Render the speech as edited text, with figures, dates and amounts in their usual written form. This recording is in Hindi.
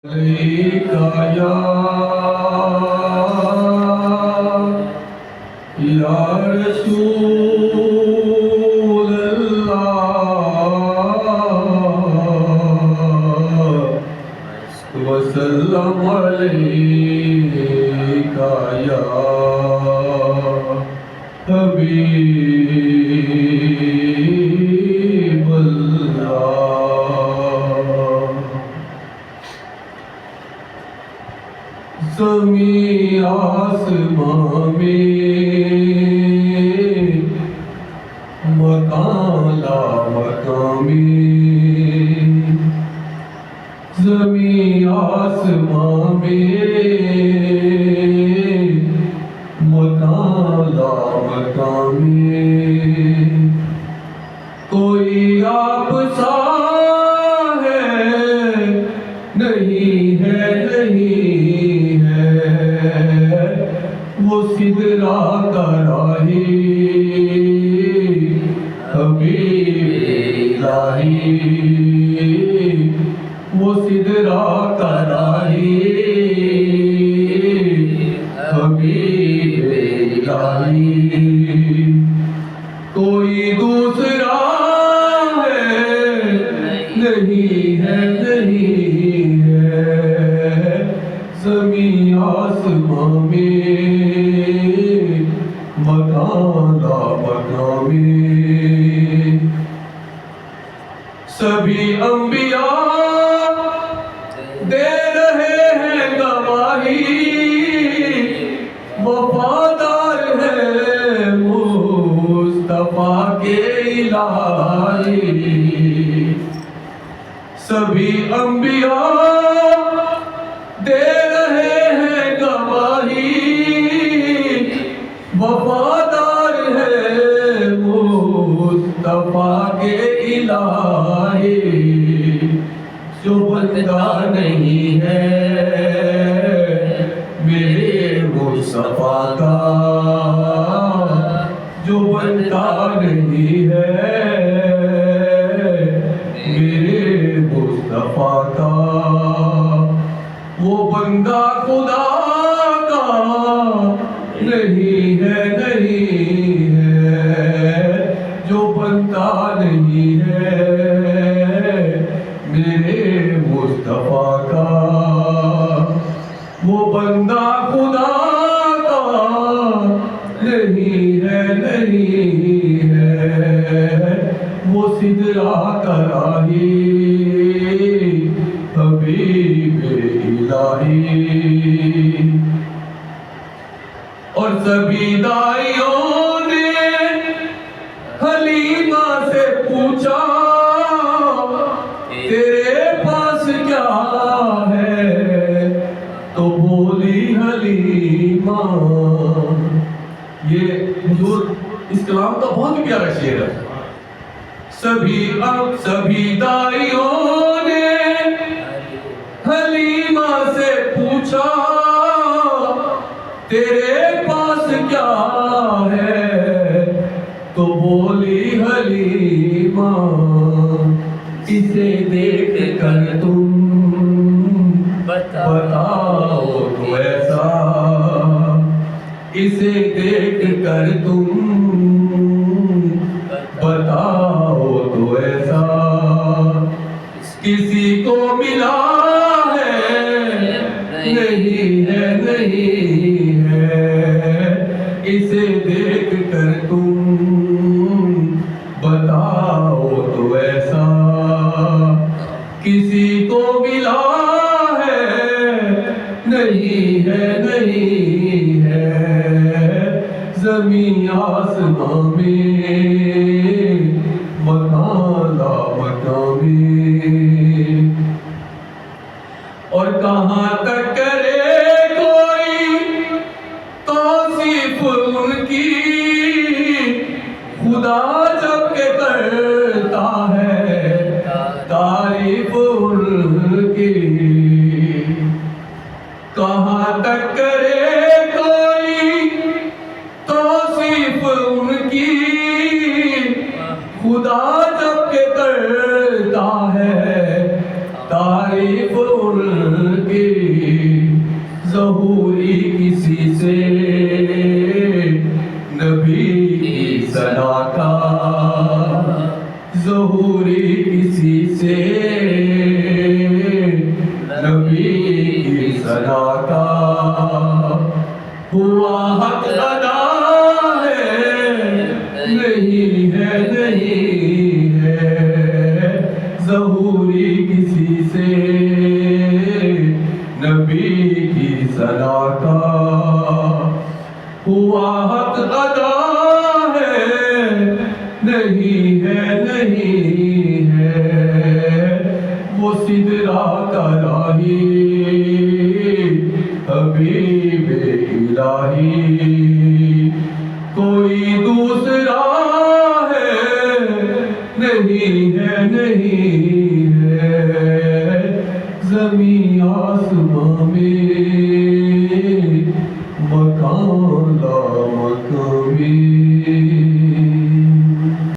अलैका या रसूल अल्लाह वसल्लम अलैका या हबीब ज़मीं आसमां में मकान ला मकामी, ज़मीं आसमां में मकान ला मकामी। कोई आप सा है नहीं है, नहीं वो सिदरा का राही हबीब इलाही, वो सिदरा का राही हबीब इलाही। कोई दूसरा है नहीं है, नहीं है ज़मीं आसमां में मकान ला मकामी। सभी अंबिया दे रहे हैं गवाही, वफादार है मुस्तफा के इलाही। सभी अंबिया दे रहे हैं गवाही, वफादार है मुस्तफा के इलाही। जो बंदा नहीं है मेरे मुस्तफा का, जो बंदा नहीं है मेरे मुस्तफा का, वो बंदा खुदा का नहीं है, नहीं है जो बंदा नहीं है मेरे मुस्तफा का, वो बंदा खुदा का नहीं है, नहीं है वो सिदरा का राही हबीब इलाही। और सभी दाइयों ने हलीमा से पूछा तेरे पास क्या है, तो बोली हलीमा। ये हुजूर इस कलाम का बहुत ही प्यारा शेर है। सभी दाइयों ने हलीमा से पूछा तेरे पास क्या है, तो बोली हलीमा इसे देख कर तुम बताओ तो ऐसा, इसे देख कर तुम बताओ तो ऐसा किसी को मिला है नहीं है, नहीं है इसे देख कर तुम बताओ तो ऐसा किसी को मिला है नहीं है, नहीं है ज़मीं आसमां में मकान ला मकामी। और कहाँ तक करे कोई तौसीफ उनकी, खुदा जब के करता है तारीफ उनकी। कहाँ तक करे कोई तौसीफ उनकी, खुदा जब के करता है तारीफ उनकी। ज़हूरी किसी से नबी की सदा का हुआ हक अदा है, नहीं है नहीं है ज़हूरी किसी से नबी की सदा का हुआ हक अदा है, नहीं है नहीं है वो सिदरा का राही हबीब इलाही, कोई दूसरा है नहीं है नहीं है ज़मीं आसमां में मकान